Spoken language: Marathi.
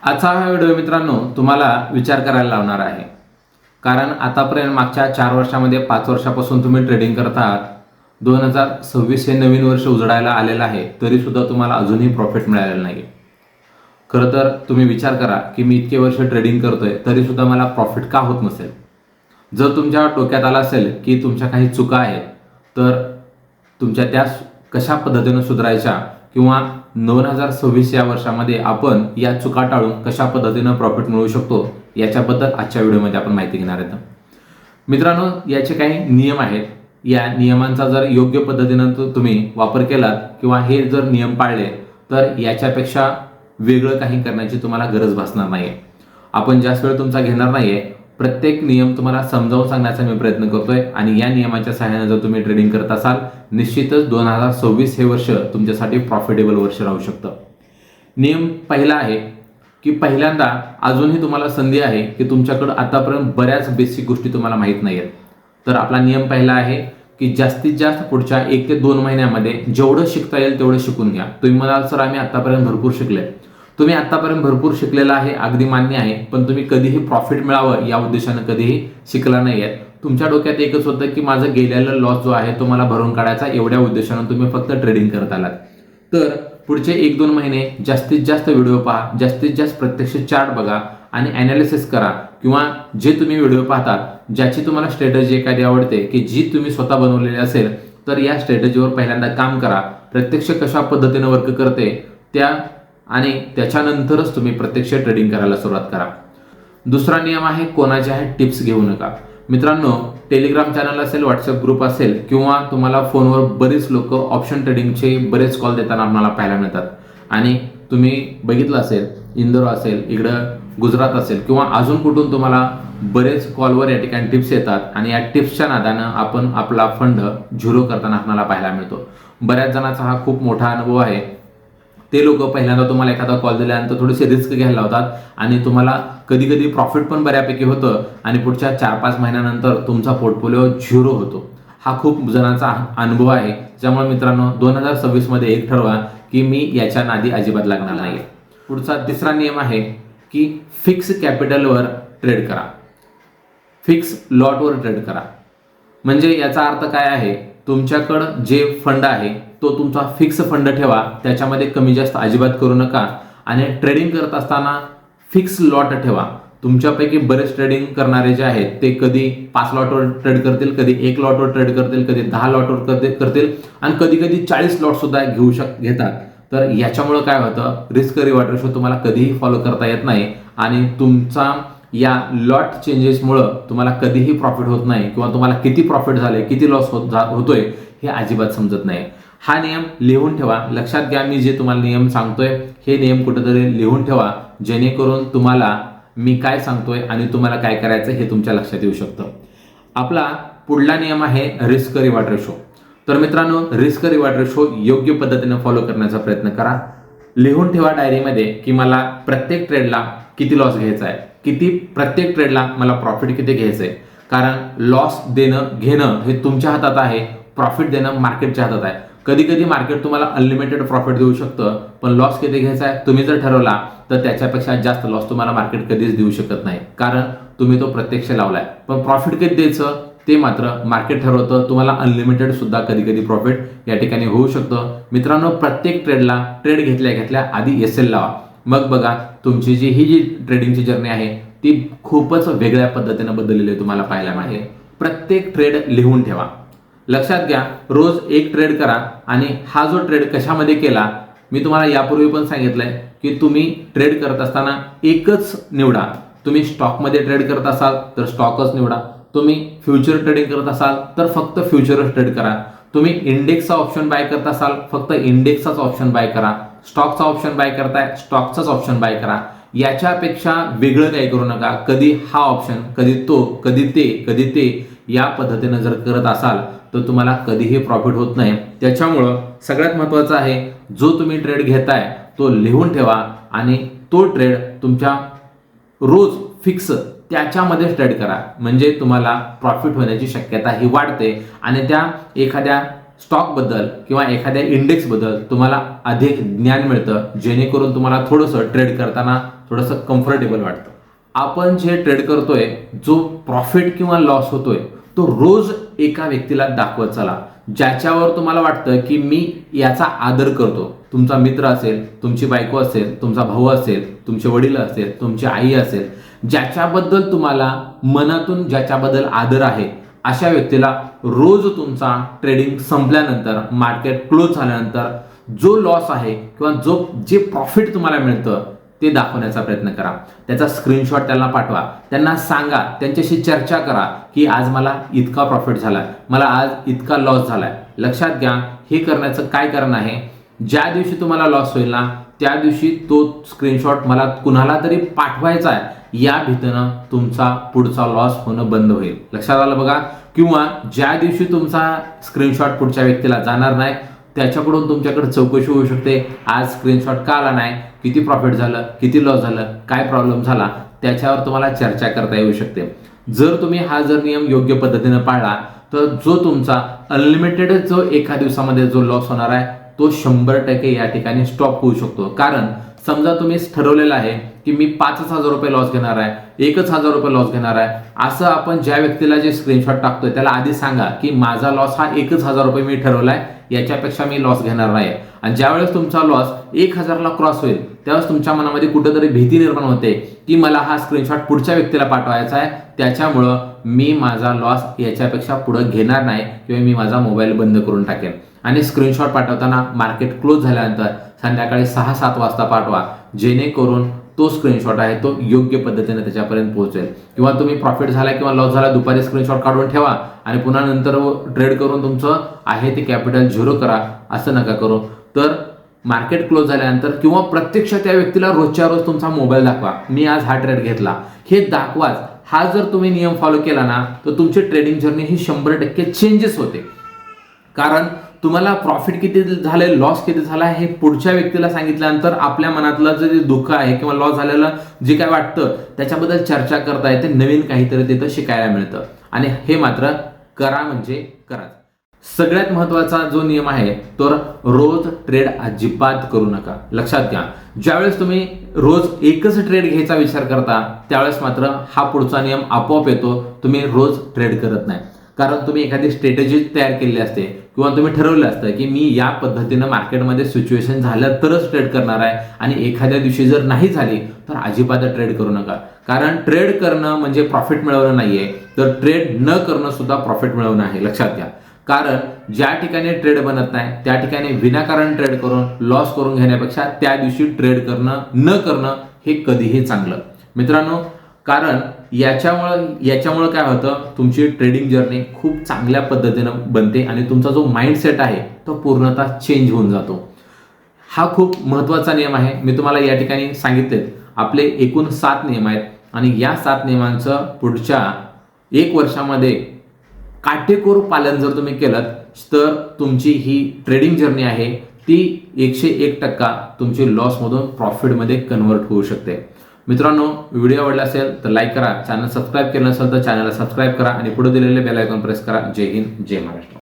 आजचा हा व्हिडिओ मित्रांनो तुम्हाला विचार करायला लावणार आहे. कारण आतापर्यंत मागच्या 4 वर्षामध्ये 5 वर्षापासून तुम्ही ट्रेडिंग करत आहात. 2026 हे नवीन वर्ष उजडायला आलेलं आहे, तरी सुद्धा तुम्हाला अजूनही प्रॉफिट मिळालेलं नाही. खरं तर तुम्ही विचार करा की मी इतके वर्ष ट्रेडिंग करतोय तरी सुद्धा मला प्रॉफिट का होत नसेल. जर तुमच्या डोक्यात आलं असेल की तुमच्या काही चुका आहेत, तर तुमच्या त्या कशा पद्धतीने सुधारायच्या किंवा 2026 या वर्षामध्ये आपण या चुका टाळून कशा पद्धतीनं प्रॉफिट मिळवू शकतो, याच्याबद्दल आजच्या व्हिडिओमध्ये आपण माहिती घेणार आहोत. मित्रांनो, याचे काही नियम आहेत. या नियमांचा जर योग्य पद्धतीनं तुम्ही वापर केलात किंवा हे जर नियम पाळले तर याच्यापेक्षा वेगळं काही करण्याची तुम्हाला गरज भासणार नाही. आपण जास्त वेळ तुमचा घेणार नाहीये. प्रत्येक नियम तुम्हाला समजावून सांगण्याचा मी प्रयत्न करतोय आणि या नियमाच्या सहाय्याने जर तुम्ही ट्रेडिंग करत असाल, निश्चितच 2026 हे वर्ष तुमच्यासाठी प्रॉफिटेबल वर्ष राहू शकतं. नियम पहिला आहे की पहिल्यांदा अजूनही तुम्हाला संधी आहे की तुमच्याकडे आतापर्यंत बऱ्याच बेसिक गोष्टी तुम्हाला माहीत नाही आहेत. तर आपला नियम पहिला आहे की जास्तीत जास्त पुढच्या 1 ते 2 महिन्यामध्ये जेवढं शिकता येईल तेवढं शिकून घ्या. तुम्ही म्हणाल सर आम्ही आतापर्यंत भरपूर शिकले. तुम्ही आतापर्यंत भरपूर शिकलेला आहे, अगदी मान्य आहे, पण तुम्ही कधीही प्रॉफिट मिळावं या उद्देशानं कधीही शिकला नाही आहे. तुमच्या डोक्यात एकच होतं की माझं गेलेला लॉस जो आहे तो मला भरून काढायचा, एवढ्या उद्देशानं तुम्ही फक्त ट्रेडिंग करत आलात. तर पुढचे 1-2 महिने जास्तीत जास्त व्हिडिओ पहा, जास्तीत जास्त प्रत्यक्ष चार्ट बघा आणि ॲनालिसिस करा. किंवा जे तुम्ही व्हिडिओ पाहतात, ज्याची तुम्हाला स्ट्रॅटेजी एखादी आवडते की जी तुम्ही स्वतः बनवलेली असेल, तर या स्ट्रॅटेजीवर पहिल्यांदा काम करा. प्रत्यक्ष कशा पद्धतीनं वर्क करते त्या आणि त्याच्यानंतरच तुम्ही प्रत्यक्ष ट्रेडिंग करायला सुरुवात करा. दुसरा नियम आहे कोणाच्याही टिप्स घेऊ नका. मित्रांनो, टेलिग्राम चॅनल असेल, व्हॉट्सअप ग्रुप असेल किंवा तुम्हाला फोनवर बरेच लोक ऑप्शन ट्रेडिंगचे बरेच कॉल देताना आम्हाला पाहायला मिळतात. आणि तुम्ही बघितलं असेल, इंदोर असेल, इकडं गुजरात असेल किंवा अजून कुठून तुम्हाला बरेच कॉलवर या ठिकाणी टिप्स येतात आणि या टिप्सच्या नादानं आपण आपला फंड झिरो करताना आपल्याला पाहायला मिळतो. बऱ्याच जणांचा हा खूप मोठा अनुभव आहे. ते लोक पहिल्यांदा तुम्हाला एखादा कॉल दिल्यानंतर थोडेसे रिस्क घ्यायला लावतात आणि तुम्हाला कधी कधी प्रॉफिट पण बऱ्यापैकी होतं आणि पुढच्या 4-5 महिन्यानंतर तुमचा पोर्टफोलिओ झिरो होतो. हा खूप जणांचा अनुभव आहे. त्यामुळे मित्रांनो, 2026 मध्ये एक ठरवा की मी याच्या नादी अजिबात लागणार नाही. पुढचा तिसरा नियम आहे की फिक्स कॅपिटलवर ट्रेड करा, फिक्स लॉटवर ट्रेड करा. म्हणजे याचा अर्थ काय आहे, तुमच्याकडं जे फंड आहे तो तुमचा फिक्स फंड ठेवा, त्याच्यामध्ये कमी जास्त अजिबात करू नका आणि ट्रेडिंग करत असताना फिक्स लॉट ठेवा. तुमच्यापैकी बरेच ट्रेडिंग करणारे जे आहेत ते कधी 5 लॉटवर ट्रेड करतील, कधी 1 लॉटवर ट्रेड करतील, कधी 10 लॉटवर करतील आणि कधी कधी 40 लॉट सुद्धा घेतात. तर याच्यामुळे काय होतं, रिस्क रिवॉर्ड रेशो तुम्हाला कधीही फॉलो करता येत नाही आणि तुमचा या लॉट चेंजेसमुळं तुम्हाला कधीही प्रॉफिट होत नाही किंवा तुम्हाला किती प्रॉफिट झाले, किती लॉस होतोय हे अजिबात समजत नाही. हा नियम लिहून ठेवा. लक्षात घ्या, मी जे तुम्हाला नियम सांगतोय हे नियम कुठेतरी लिहून ठेवा, जेणेकरून तुम्हाला मी काय सांगतोय आणि तुम्हाला काय करायचं हे तुमच्या लक्षात येऊ शकतं. आपला पुढला नियम आहे रिस्क रिवॉर्ड रेशो. तर मित्रांनो, रिस्क रिवॉर्ड रेशो योग्य पद्धतीने फॉलो करण्याचा प्रयत्न करा. लिहून ठेवा डायरीमध्ये की मला प्रत्येक ट्रेडला किती लॉस घ्यायचा आहे, प्रत्येक ट्रेडला मला प्रॉफिट किती घ्यायचं आहे. कारण लॉस घेणं हे तुमच्या हातात आहे, प्रॉफिट देणं मार्केटच्या हातात आहे. कधी कधी मार्केट तुम्हाला अनलिमिटेड प्रॉफिट देऊ शकतं, पण लॉस किती घ्यायचा आहे तुम्ही जर ठरवला तर त्याच्यापेक्षा जास्त लॉस तुम्हाला मार्केट कधीच देऊ शकत नाही, कारण तुम्ही तो प्रत्यक्ष लावलाय. पण प्रॉफिट किती द्यायचं ते मात्र मार्केट ठरवतं. तुम्हाला अनलिमिटेड सुद्धा कधी कधी प्रॉफिट या ठिकाणी होऊ शकतं. मित्रांनो, प्रत्येक ट्रेडला ट्रेड घेतल्या आधी SL लावा. मग बघा, तुमची जी ट्रेडिंगची जर्नी आहे ती खूपच वेगळ्या पद्धतीने बदललेली तुम्हाला पाहायला मिळेल. प्रत्येक ट्रेड लिहून ठेवा. लक्षात घ्या, रोज एक ट्रेड करा आणि हा जो ट्रेड कशामध्ये केला, मी तुम्हाला यापूर्वी पण सांगितलंय की तुम्ही ट्रेड करत असताना एकच निवडा. तुम्ही स्टॉकमध्ये ट्रेड करत असाल तर स्टॉकच निवडा. तुम्ही फ्युचर ट्रेडिंग करत असाल तर फक्त फ्युचरच ट्रेड करा. तुम्ही इंडेक्सचा ऑप्शन बाय करत असाल फक्त इंडेक्सचाच ऑप्शन बाय करा. स्टॉकचा ऑप्शन बाय करताय स्टॉकचाच ऑप्शन बाय करा. याच्यापेक्षा वेगळं काही करू नका. कधी हा ऑप्शन, कधी तो, कधी ते या पद्धतीने जर करत असाल तर तुम्हाला कधीही प्रॉफिट होत नाही. त्याच्यामुळं सगळ्यात महत्त्वाचं आहे, जो तुम्ही ट्रेड घेताय तो लिहून ठेवा आणि तो ट्रेड तुमच्या रोज फिक्स त्याच्यामध्ये ट्रेड करा. म्हणजे तुम्हाला प्रॉफिट होण्याची शक्यता ही वाढते आणि त्या एखाद्या स्टॉकबद्दल किंवा एखाद्या इंडेक्सबद्दल तुम्हाला अधिक ज्ञान मिळतं, जेणेकरून तुम्हाला थोडंसं ट्रेड करताना थोडंसं कम्फर्टेबल वाटतं. आपण जे ट्रेड करतोय, जो प्रॉफिट किंवा लॉस होतोय तो रोज एका व्यक्तीला दाखवत चला, ज्याच्यावर तुम्हाला वाटतं की मी याचा आदर करतो. तुमचा मित्र असेल, तुमची बायको असेल, तुमचा भाऊ असेल, तुमचे वडील असेल, तुमची आई असेल, ज्याच्याबद्दल तुम्हाला मनातून ज्याच्याबद्दल आदर आहे, अशा व्यक्तीला रोज तुमचा ट्रेडिंग संपल्यानंतर, मार्केट क्लोज झाल्यानंतर जो लॉस आहे किंवा जे प्रॉफिट तुम्हाला मिळतं ते दाखवण्याचा प्रयत्न करा. त्याचा स्क्रीनशॉट त्यांना पाठवा, त्यांना सांगा, त्यांच्याशी चर्चा करा की आज मला इतका प्रॉफिट झालाय, मला आज इतका लॉस झालाय. लक्षात घ्या, हे करण्याचं काय कारण आहे, ज्या दिवशी तुम्हाला लॉस होईल ना त्या दिवशी तो स्क्रीनशॉट मला कुणाला तरी पाठवायचा आहे, या भीतीनं तुमचा पुढचा लॉस होणं बंद होईल. लक्षात आलं बघा. किंवा ज्या दिवशी तुमचा स्क्रीनशॉट पुढच्या व्यक्तीला जाणार नाही त्याच्याकडून तुमच्याकडे चौकशी होऊ शकते, आज स्क्रीनशॉट का आला नाही, किती प्रॉफिट झालं, किती लॉस झालं, काय प्रॉब्लेम झाला, त्याच्यावर तुम्हाला चर्चा करता येऊ शकते. जर तुम्ही हा नियम योग्य पद्धतीने पाळला तर जो तुमचा अनलिमिटेड जो एका दिवसामध्ये जो लॉस होणार आहे तो 100% या ठिकाणी स्टॉप होऊ शकतो. कारण समजा तुम्ही ठरवलेलं आहे की मी 5,000 रुपये लॉस घेणार आहे, 1,000 रुपये लॉस घेणार आहे, असं आपण ज्या व्यक्तीला जे स्क्रीनशॉट टाकतोय त्याला आधी सांगा की माझा लॉस हा 1,000 रुपये मी ठरवलाय, याच्यापेक्षा मी लॉस घेणार नाही. आणि ज्यावेळेस तुमचा लॉस 1,000ला क्रॉस होईल त्यावेळेस तुमच्या मनामध्ये कुठेतरी भीती निर्माण होते की मला हा स्क्रीनशॉट पुढच्या व्यक्तीला पाठवायचा आहे, त्याच्यामुळं मी माझा लॉस याच्यापेक्षा पुढे घेणार नाही किंवा मी माझा मोबाईल बंद करून टाकेन. आणि स्क्रीनशॉट पाठवताना मार्केट क्लोज झाल्यानंतर संध्याकाळी 6-7 वाजता पाठवा, जेणेकरून तो स्क्रीनशॉट आहे तो योग्य पद्धतीने त्याच्यापर्यंत पोहोचेल. किंवा तुम्ही प्रॉफिट झाला किंवा लॉस झाला दुपारी स्क्रीनशॉट काढून ठेवा आणि पुन्हा नंतर ट्रेड करून तुमचं आहे ते कॅपिटल झिरो करा, असं नका करू. तर मार्केट क्लोज झाल्यानंतर किंवा प्रत्यक्ष त्या व्यक्तीला रोजच्या रोज तुमचा मोबाईल दाखवा, मी आज हा ट्रेड घेतला, हे दाखवाच. हा जर तुम्ही नियम फॉलो केला ना तर तुमची ट्रेडिंग जर्नी ही 100% चेंजेस होते. कारण तुम्हाला प्रॉफिट किती झाले, लॉस किती झाला हे पुढच्या व्यक्तीला सांगितल्यानंतर आपल्या मनातलं जे दुःख आहे किंवा लॉस झालेलं जे काय वाटतं त्याच्याबद्दल चर्चा करता येते, नवीन काहीतरी तिथं शिकायला मिळतं. आणि हे मात्र करा म्हणजे करा. सगळ्यात महत्त्वाचा जो नियम आहे तो रोज ट्रेड अजिबात करू नका. लक्षात घ्या, ज्यावेळेस तुम्ही रोज एकच ट्रेड घ्यायचा विचार करता त्यावेळेस मात्र हा पुढचा नियम आपोआप येतो, तुम्ही रोज ट्रेड करत नाही. कारण तुम्ही एखादी स्ट्रॅटेजी तयार केली असते किंवा तुम्ही ठरवलं असतं की मी या पद्धतीनं मार्केटमध्ये सिच्युएशन झालं तरच ट्रेड करणार आहे, आणि एखाद्या दिवशी जर नाही झाली तर अजिबात ट्रेड करू नका. कारण ट्रेड करणं म्हणजे प्रॉफिट मिळवणं नाहीये, तर ट्रेड न करणं सुद्धा प्रॉफिट मिळवणं आहे. लक्षात घ्या, कारण ज्या ठिकाणी ट्रेड बनत नाही त्या ठिकाणी विनाकारण ट्रेड करून लॉस करून घेण्यापेक्षा त्या दिवशी ट्रेड करणं न करणं हे कधीही चांगलं. मित्रांनो, कारण याच्यामुळं काय होतं, तुमची ट्रेडिंग जर्नी खूप चांगल्या पद्धतीनं बनते आणि तुमचा जो माइंडसेट आहे तो पूर्णतः चेंज होऊन जातो. हा खूप महत्त्वाचा नियम आहे. मी तुम्हाला या ठिकाणी सांगितले आपले एकूण 7 नियम आहेत आणि या 7 नियमांचं पुढच्या 1 वर्षामध्ये काटेकोर पालन जर तुम्ही केलं तर तुमची ही ट्रेडिंग जर्नी आहे ती 101% तुमची लॉसमधून प्रॉफिटमध्ये कन्वर्ट होऊ शकते. मित्रांनो, व्हिडिओ आवडला असेल तर लाईक करा, चॅनल सबस्क्राईब केलं नसेल तर चॅनलला सबस्क्राईब करा आणि पुढे दिलेले बेल आयकॉन प्रेस करा. जय हिंद, जय महाराष्ट्र.